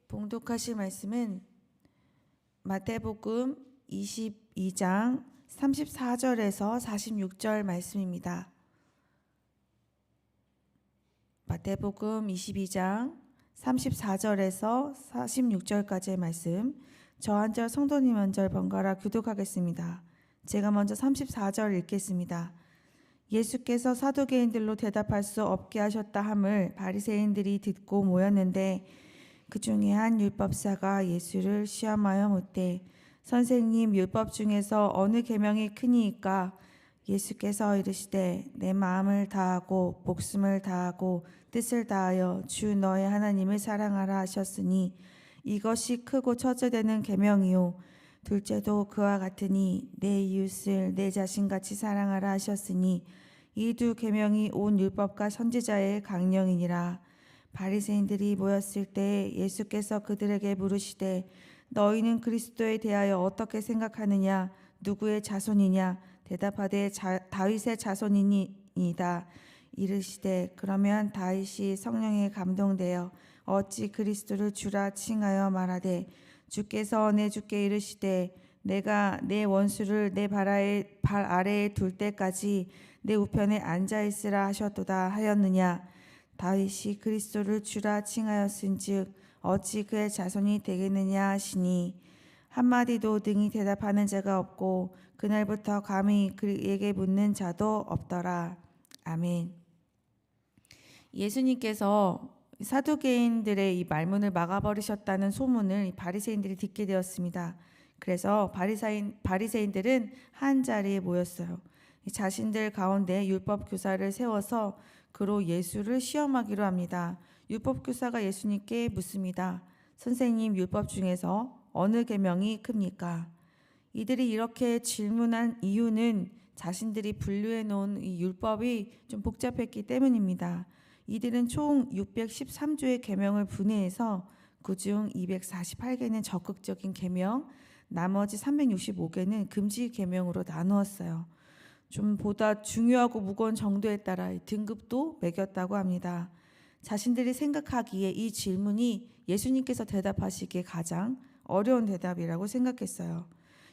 봉독하실 말씀은 마태복음 22장 34절에서 46절 말씀입니다. 마태복음 22장 34절에서 46절까지의 말씀, 저 한 절 성도님 한 절 번갈아 교독하겠습니다. 제가 먼저 34절 읽겠습니다. 예수께서 사두개인들로 대답할 수 없게 하셨다 함을 바리새인들이 듣고 모였는데 그 중에 한 율법사가 예수를 시험하여 묻되 선생님, 율법 중에서 어느 계명이 크니이까? 예수께서 이르시되 내 마음을 다하고 목숨을 다하고 뜻을 다하여 주 너의 하나님을 사랑하라 하셨으니 이것이 크고 첫째 되는 계명이요 둘째도 그와 같으니 내 이웃을 내 자신같이 사랑하라 하셨으니 이 두 계명이 온 율법과 선지자의 강령이니라. 바리새인들이 모였을 때 예수께서 그들에게 물으시되 너희는 그리스도에 대하여 어떻게 생각하느냐? 누구의 자손이냐? 대답하되 다윗의 자손이니이다. 이르시되 그러면 다윗이 성령에 감동되어 어찌 그리스도를 주라 칭하여 말하되 주께서 내 주께 이르시되 내가 내 원수를 내 발 아래에 둘 때까지 내 우편에 앉아 있으라 하셨도다 하였느냐? 다윗이 그리스도를 주라 칭하였은즉 어찌 그의 자손이 되겠느냐 하시니 한마디도 능히 대답하는 자가 없고 그날부터 감히 그에게 묻는 자도 없더라. 아멘. 예수님께서 사두개인들의 이 말문을 막아버리셨다는 소문을 바리새인들이 듣게 되었습니다. 그래서 바리새인들은 한 자리에 모였어요. 자신들 가운데 율법 교사를 세워서 그로 예수를 시험하기로 합니다. 율법 교사가 예수님께 묻습니다. 선생님, 율법 중에서 어느 계명이 큽니까? 이들이 이렇게 질문한 이유는 자신들이 분류해 놓은 이 율법이 좀 복잡했기 때문입니다. 이들은 총 613조의 계명을 분해해서 그중 248개는 적극적인 계명, 나머지 365개는 금지 계명으로 나누었어요. 좀 보다 중요하고 무거운 정도에 따라 등급도 매겼다고 합니다. 자신들이 생각하기에 이 질문이 예수님께서 대답하시기에 가장 어려운 대답이라고 생각했어요.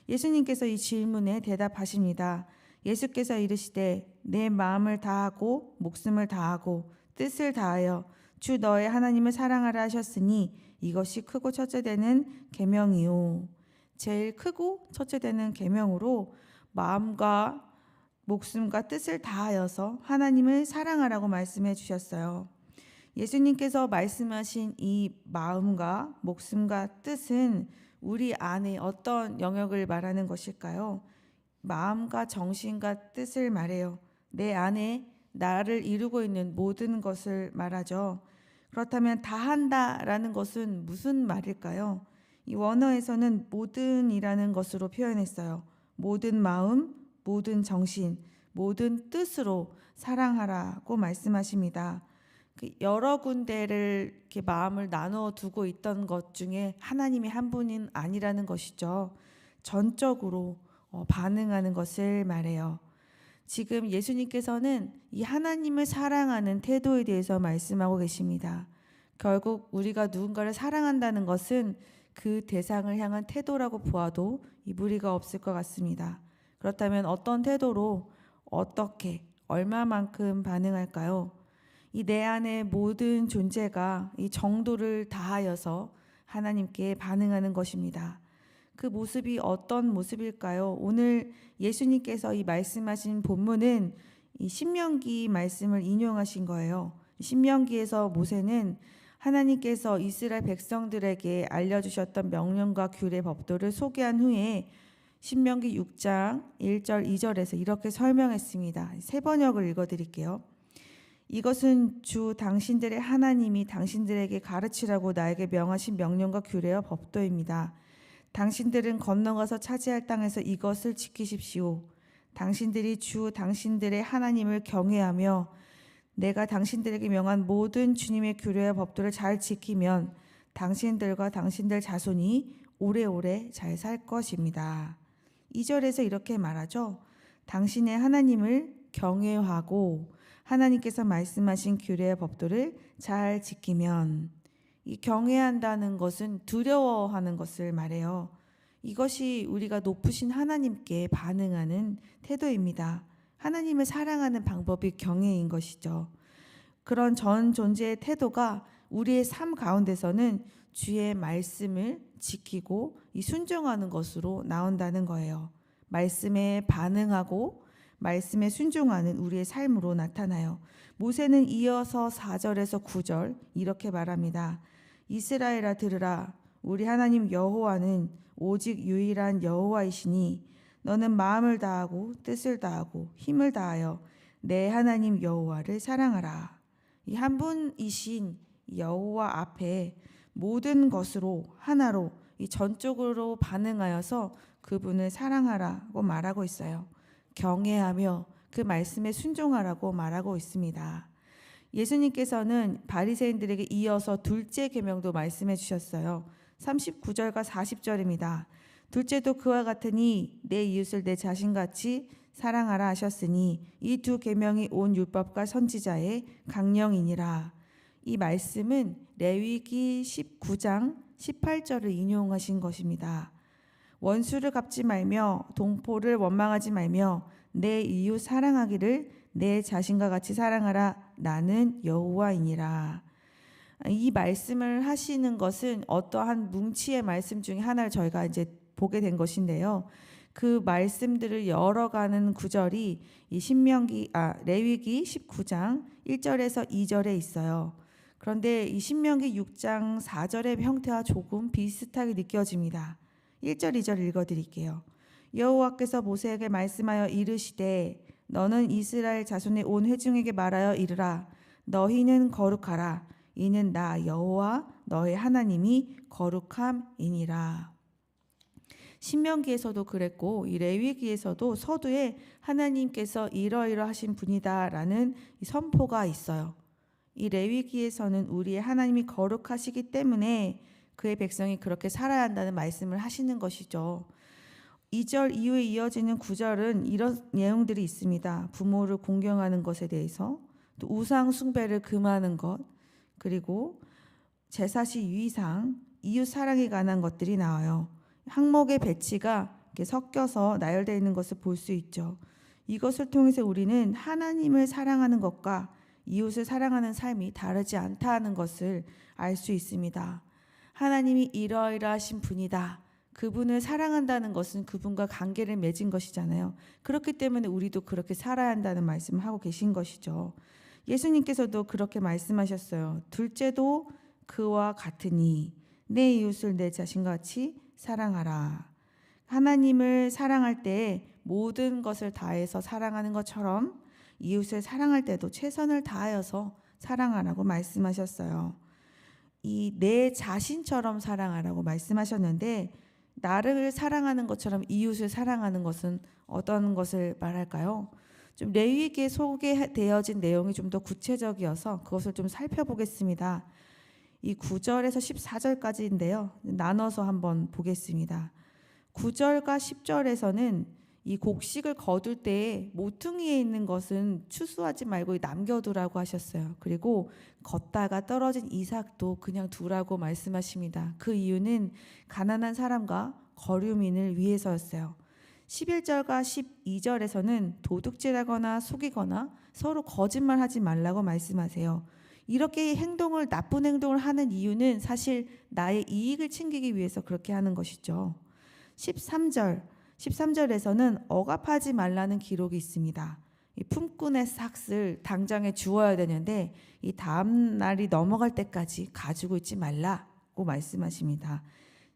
예수님께서 이 질문에 대답하십니다. 예수께서 이르시되 내 마음을 다하고 목숨을 다하고 뜻을 다하여 주 너의 하나님을 사랑하라 하셨으니 이것이 크고 첫째 되는 계명이요. 제일 크고 첫째 되는 계명으로 마음과 목숨과 뜻을 다하여서 하나님을 사랑하라고 말씀해 주셨어요. 예수님께서 말씀하신 이 마음과 목숨과 뜻은 우리 안에 어떤 영역을 말하는 것일까요? 마음과 정신과 뜻을 말해요. 내 안에 나를 이루고 있는 모든 것을 말하죠. 그렇다면 다한다라는 것은 무슨 말일까요? 이 원어에서는 모든이라는 것으로 표현했어요. 모든 마음, 모든 정신, 모든 뜻으로 사랑하라고 말씀하십니다. 여러 군데를 이렇게 마음을 나누어 두고 있던 것 중에 하나님이 한 분은 아니라는 것이죠. 전적으로 반응하는 것을 말해요. 지금 예수님께서는 이 하나님을 사랑하는 태도에 대해서 말씀하고 계십니다. 결국 우리가 누군가를 사랑한다는 것은 그 대상을 향한 태도라고 보아도 이 무리가 없을 것 같습니다. 그렇다면 어떤 태도로 어떻게 얼마만큼 반응할까요? 이 내 안의 모든 존재가 이 정도를 다하여서 하나님께 반응하는 것입니다. 그 모습이 어떤 모습일까요? 오늘 예수님께서 이 말씀하신 본문은 이 신명기 말씀을 인용하신 거예요. 신명기에서 모세는 하나님께서 이스라엘 백성들에게 알려주셨던 명령과 규례 법도를 소개한 후에 신명기 6장 1절 2절에서 이렇게 설명했습니다. 세 번역을 읽어드릴게요. 이것은 주 당신들의 하나님이 당신들에게 가르치라고 나에게 명하신 명령과 규례와 법도입니다. 당신들은 건너가서 차지할 땅에서 이것을 지키십시오. 당신들이 주 당신들의 하나님을 경외하며 내가 당신들에게 명한 모든 주님의 규례와 법도를 잘 지키면 당신들과 당신들 자손이 오래오래 잘 살 것입니다. 2절에서 이렇게 말하죠. 당신의 하나님을 경외하고 하나님께서 말씀하신 규례와 법도를 잘 지키면 이 경외한다는 것은 두려워하는 것을 말해요. 이것이 우리가 높으신 하나님께 반응하는 태도입니다. 하나님을 사랑하는 방법이 경외인 것이죠. 그런 전 존재의 태도가 우리의 삶 가운데서는 주의 말씀을 지키고 이 순종하는 것으로 나온다는 거예요. 말씀에 반응하고 말씀에 순종하는 우리의 삶으로 나타나요. 모세는 이어서 4절에서 9절 이렇게 말합니다. 이스라엘아 들으라. 우리 하나님 여호와는 오직 유일한 여호와이시니 너는 마음을 다하고 뜻을 다하고 힘을 다하여 내 하나님 여호와를 사랑하라. 이 한 분이신 여호와 앞에 모든 것으로 하나로 이 전적으로 반응하여서 그분을 사랑하라고 말하고 있어요. 경외하며 그 말씀에 순종하라고 말하고 있습니다. 예수님께서는 바리새인들에게 이어서 둘째 계명도 말씀해 주셨어요. 39절과 40절입니다. 둘째도 그와 같으니 내 이웃을 내 자신같이 사랑하라 하셨으니 이 두 계명이 온 율법과 선지자의 강령이니라. 이 말씀은 레위기 19장 18절을 인용하신 것입니다. 원수를 갚지 말며 동포를 원망하지 말며 내 이웃 사랑하기를 내 자신과 같이 사랑하라. 나는 여호와이니라. 이 말씀을 하시는 것은 어떠한 뭉치의 말씀 중에 하나를 저희가 이제 보게 된 것인데요. 그 말씀들을 열어가는 구절이 이 레위기 19장 1절에서 2절에 있어요. 그런데 이 신명기 6장 4절의 형태와 조금 비슷하게 느껴집니다. 1절 2절 읽어드릴게요. 여호와께서 모세에게 말씀하여 이르시되 너는 이스라엘 자손의 온 회중에게 말하여 이르라. 너희는 거룩하라. 이는 나 여호와 너의 하나님이 거룩함이니라. 신명기에서도 그랬고 이 레위기에서도 서두에 하나님께서 이러이러하신 분이다라는 선포가 있어요. 이 레위기에서는 우리의 하나님이 거룩하시기 때문에 그의 백성이 그렇게 살아야 한다는 말씀을 하시는 것이죠. 2절 이후에 이어지는 9절은 이런 내용들이 있습니다. 부모를 공경하는 것에 대해서, 또 우상 숭배를 금하는 것, 그리고 제사시 위상, 이웃 사랑에 관한 것들이 나와요. 항목의 배치가 이렇게 섞여서 나열되어 있는 것을 볼 수 있죠. 이것을 통해서 우리는 하나님을 사랑하는 것과 이웃을 사랑하는 삶이 다르지 않다는 것을 알 수 있습니다. 하나님이 이러이러하신 분이다. 그분을 사랑한다는 것은 그분과 관계를 맺은 것이잖아요. 그렇기 때문에 우리도 그렇게 살아야 한다는 말씀을 하고 계신 것이죠. 예수님께서도 그렇게 말씀하셨어요. 둘째도 그와 같으니 내 이웃을 내 자신과 같이 사랑하라. 하나님을 사랑할 때 모든 것을 다해서 사랑하는 것처럼 이웃을 사랑할 때도 최선을 다하여서 사랑하라고 말씀하셨어요. 이 내 자신처럼 사랑하라고 말씀하셨는데 나를 사랑하는 것처럼 이웃을 사랑하는 것은 어떤 것을 말할까요? 좀 레위기에 소개되어진 내용이 좀 더 구체적이어서 그것을 좀 살펴보겠습니다. 이 9절에서 14절까지인데요. 나눠서 한번 보겠습니다. 9절과 10절에서는 이 곡식을 거둘 때에 모퉁이에 있는 것은 추수하지 말고 남겨두라고 하셨어요. 그리고 걷다가 떨어진 이삭도 그냥 두라고 말씀하십니다. 그 이유는 가난한 사람과 거류민을 위해서였어요. 11절과 12절에서는 도둑질하거나 속이거나 서로 거짓말하지 말라고 말씀하세요. 이렇게 나쁜 행동을 하는 이유는 사실 나의 이익을 챙기기 위해서 그렇게 하는 것이죠. 13절에서는 억압하지 말라는 기록이 있습니다. 이 품꾼의 삭을 당장에 주어야 되는데 이 다음 날이 넘어갈 때까지 가지고 있지 말라고 말씀하십니다.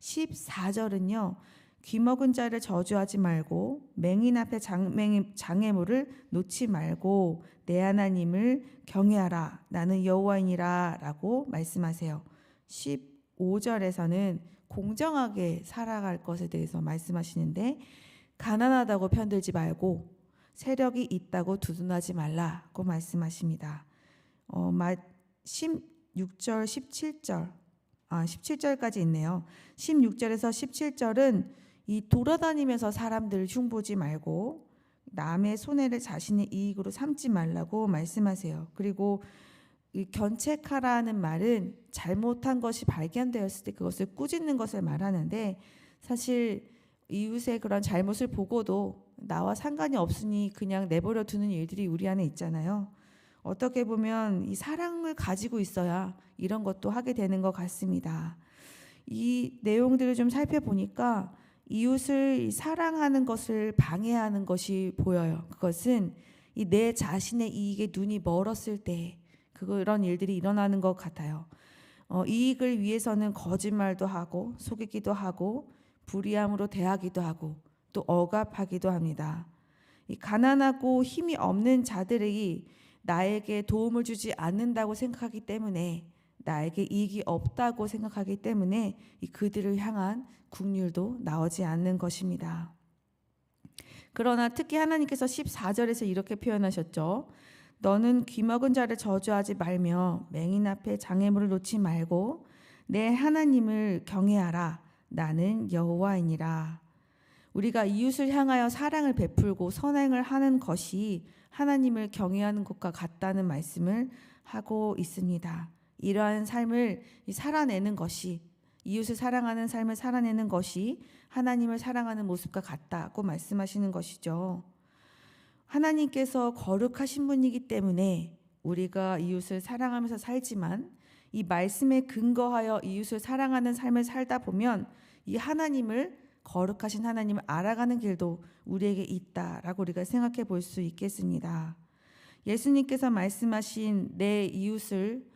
14절은요. 귀먹은 자를 저주하지 말고 맹인 앞에 장애물을 놓지 말고 내 하나님을 경외하라. 나는 여호와이니라 라고 말씀하세요. 15절에서는 공정하게 살아갈 것에 대해서 말씀하시는데 가난하다고 편들지 말고 세력이 있다고 두둔하지 말라고 말씀하십니다. 16절, 17절까지 있네요. 16절에서 17절은 이 돌아다니면서 사람들을 흉보지 말고 남의 손해를 자신의 이익으로 삼지 말라고 말씀하세요. 그리고 이 견책하라는 말은 잘못한 것이 발견되었을 때 그것을 꾸짖는 것을 말하는데, 사실 이웃의 그런 잘못을 보고도 나와 상관이 없으니 그냥 내버려 두는 일들이 우리 안에 있잖아요. 어떻게 보면 이 사랑을 가지고 있어야 이런 것도 하게 되는 것 같습니다. 이 내용들을 좀 살펴보니까 이웃을 사랑하는 것을 방해하는 것이 보여요. 그것은 이 내 자신의 이익에 눈이 멀었을 때 그런 일들이 일어나는 것 같아요. 이익을 위해서는 거짓말도 하고 속이기도 하고 불의함으로 대하기도 하고 또 억압하기도 합니다. 이 가난하고 힘이 없는 자들이 나에게 도움을 주지 않는다고 생각하기 때문에, 나에게 이익이 없다고 생각하기 때문에 그들을 향한 긍휼도 나오지 않는 것입니다. 그러나 특히 하나님께서 14절에서 이렇게 표현하셨죠. 너는 귀먹은 자를 저주하지 말며 맹인 앞에 장애물을 놓지 말고 내 하나님을 경외하라. 나는 여호와이니라. 우리가 이웃을 향하여 사랑을 베풀고 선행을 하는 것이 하나님을 경외하는 것과 같다는 말씀을 하고 있습니다. 이러한 삶을 살아내는 것이, 이웃을 사랑하는 삶을 살아내는 것이 하나님을 사랑하는 모습과 같다고 말씀하시는 것이죠. 하나님께서 거룩하신 분이기 때문에 우리가 이웃을 사랑하면서 살지만, 이 말씀에 근거하여 이웃을 사랑하는 삶을 살다 보면 이 하나님을, 거룩하신 하나님을 알아가는 길도 우리에게 있다라고 우리가 생각해 볼 수 있겠습니다. 예수님께서 말씀하신 내 이웃을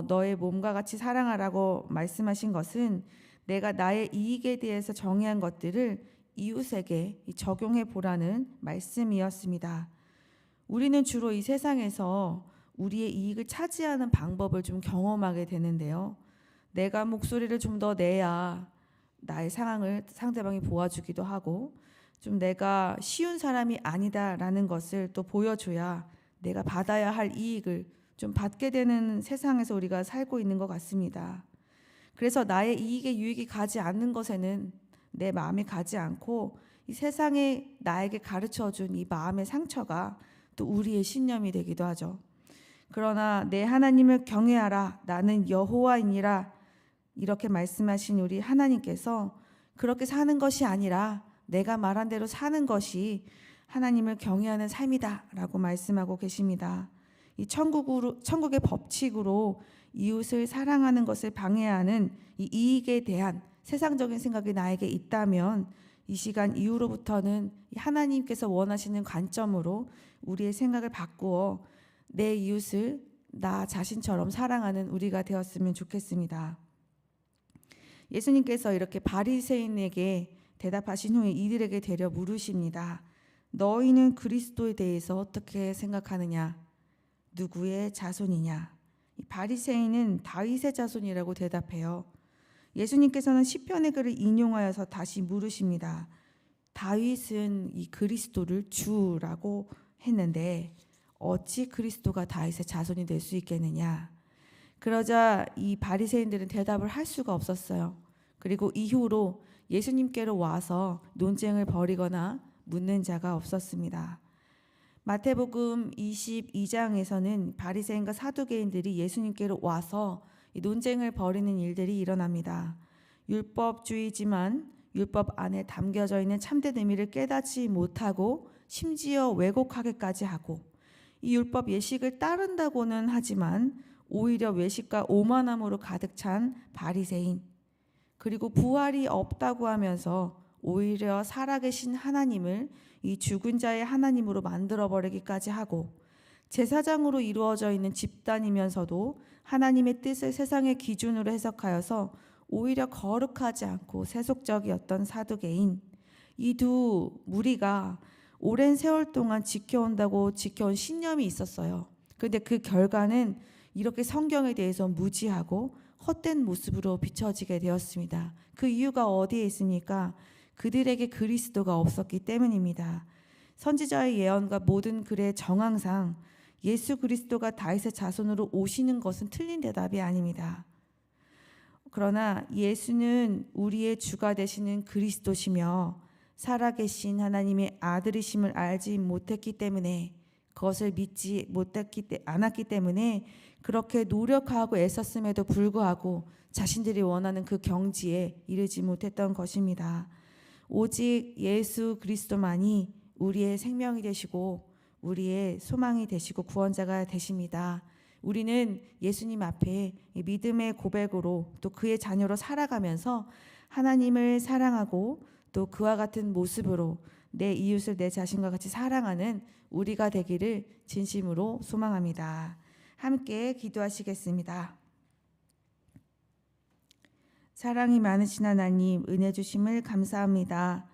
너의 몸과 같이 사랑하라고 말씀하신 것은 내가 나의 이익에 대해서 정의한 것들을 이웃에게 적용해 보라는 말씀이었습니다. 우리는 주로 이 세상에서 우리의 이익을 차지하는 방법을 좀 경험하게 되는데요. 내가 목소리를 좀 더 내야 나의 상황을 상대방이 보아주기도 하고, 좀 내가 쉬운 사람이 아니다라는 것을 또 보여줘야 내가 받아야 할 이익을 좀 받게 되는 세상에서 우리가 살고 있는 것 같습니다. 그래서 나의 이익에 유익이 가지 않는 것에는 내 마음이 가지 않고, 이 세상에 나에게 가르쳐준 이 마음의 상처가 또 우리의 신념이 되기도 하죠. 그러나 내 하나님을 경외하라. 나는 여호와이니라. 이렇게 말씀하신 우리 하나님께서 그렇게 사는 것이 아니라 내가 말한 대로 사는 것이 하나님을 경외하는 삶이다 라고 말씀하고 계십니다. 이 천국의 법칙으로 이웃을 사랑하는 것을 방해하는 이 이익에 대한 세상적인 생각이 나에게 있다면, 이 시간 이후로부터는 하나님께서 원하시는 관점으로 우리의 생각을 바꾸어 내 이웃을 나 자신처럼 사랑하는 우리가 되었으면 좋겠습니다. 예수님께서 이렇게 바리새인에게 대답하신 후에 이들에게 되려 물으십니다. 너희는 그리스도에 대해서 어떻게 생각하느냐? 누구의 자손이냐? 바리새인은 다윗의 자손이라고 대답해요. 예수님께서는 시편의 글을 인용하여서 다시 물으십니다. 다윗은 이 그리스도를 주라고 했는데 어찌 그리스도가 다윗의 자손이 될 수 있겠느냐? 그러자 이 바리새인들은 대답을 할 수가 없었어요. 그리고 이후로 예수님께로 와서 논쟁을 벌이거나 묻는 자가 없었습니다. 마태복음 22장에서는 바리새인과 사두개인들이 예수님께로 와서 논쟁을 벌이는 일들이 일어납니다. 율법주의지만 율법 안에 담겨져 있는 참된 의미를 깨닫지 못하고 심지어 왜곡하게까지 하고, 이 율법 예식을 따른다고는 하지만 오히려 외식과 오만함으로 가득 찬 바리새인, 그리고 부활이 없다고 하면서 오히려 살아계신 하나님을 이 죽은 자의 하나님으로 만들어버리기까지 하고, 제사장으로 이루어져 있는 집단이면서도 하나님의 뜻을 세상의 기준으로 해석하여서 오히려 거룩하지 않고 세속적이었던 사두개인, 이 두 무리가 오랜 세월 동안 지켜온 신념이 있었어요. 그런데 그 결과는 이렇게 성경에 대해서 무지하고 헛된 모습으로 비춰지게 되었습니다. 그 이유가 어디에 있습니까? 그들에게 그리스도가 없었기 때문입니다. 선지자의 예언과 모든 글의 정황상 예수 그리스도가 다윗의 자손으로 오시는 것은 틀린 대답이 아닙니다. 그러나 예수는 우리의 주가 되시는 그리스도시며 살아계신 하나님의 아들이심을 알지 못했기 때문에 그것을 믿지 않았기 때문에 그렇게 노력하고 애썼음에도 불구하고 자신들이 원하는 그 경지에 이르지 못했던 것입니다. 오직 예수 그리스도만이 우리의 생명이 되시고 우리의 소망이 되시고 구원자가 되십니다. 우리는 예수님 앞에 이 믿음의 고백으로 또 그의 자녀로 살아가면서 하나님을 사랑하고 또 그와 같은 모습으로 내 이웃을 내 자신과 같이 사랑하는 우리가 되기를 진심으로 소망합니다. 함께 기도하시겠습니다. 사랑이 많으신 하나님, 은혜 주심을 감사합니다.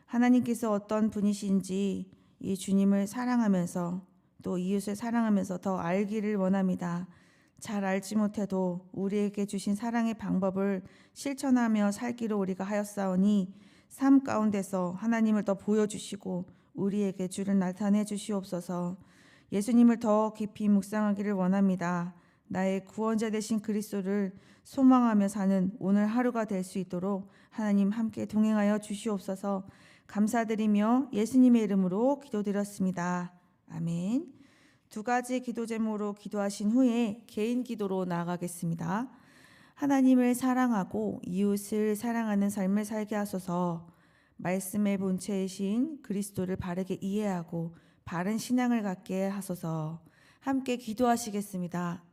하나님께서 어떤 분이신지 이 주님을 사랑하면서 또 이웃을 사랑하면서 더 알기를 원합니다. 잘 알지 못해도 우리에게 주신 사랑의 방법을 실천하며 살기로 우리가 하였사오니 삶 가운데서 하나님을 더 보여주시고 우리에게 주를 나타내 주시옵소서. 예수님을 더 깊이 묵상하기를 원합니다. 나의 구원자 되신 그리스도를 소망하며 사는 오늘 하루가 될 수 있도록 하나님 함께 동행하여 주시옵소서. 감사드리며 예수님의 이름으로 기도드렸습니다. 아멘. 두 가지 기도 제목으로 기도하신 후에 개인 기도로 나아가겠습니다. 하나님을 사랑하고 이웃을 사랑하는 삶을 살게 하소서. 말씀의 본체이신 그리스도를 바르게 이해하고 바른 신앙을 갖게 하소서. 함께 기도하시겠습니다.